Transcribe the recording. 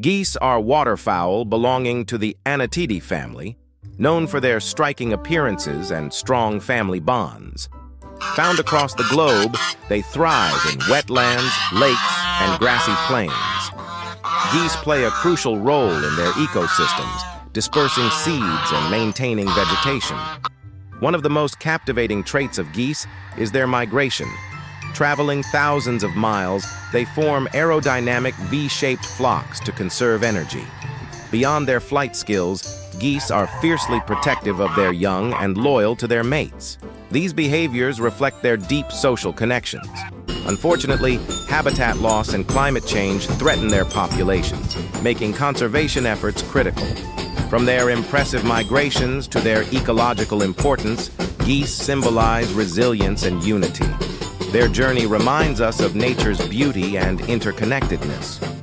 Geese are waterfowl belonging to the Anatidae family, known for their striking appearances and strong family bonds. Found across the globe, they thrive in wetlands, lakes, and grassy plains. Geese play a crucial role in their ecosystems, dispersing seeds and maintaining vegetation. One of the most captivating traits of geese is their migration. Traveling thousands of miles, they form aerodynamic V-shaped flocks to conserve energy. Beyond their flight skills, geese are fiercely protective of their young and loyal to their mates. These behaviors reflect their deep social connections. Unfortunately, habitat loss and climate change threaten their populations, making conservation efforts critical. From their impressive migrations to their ecological importance, geese symbolize resilience and unity. Their journey reminds us of nature's beauty and interconnectedness.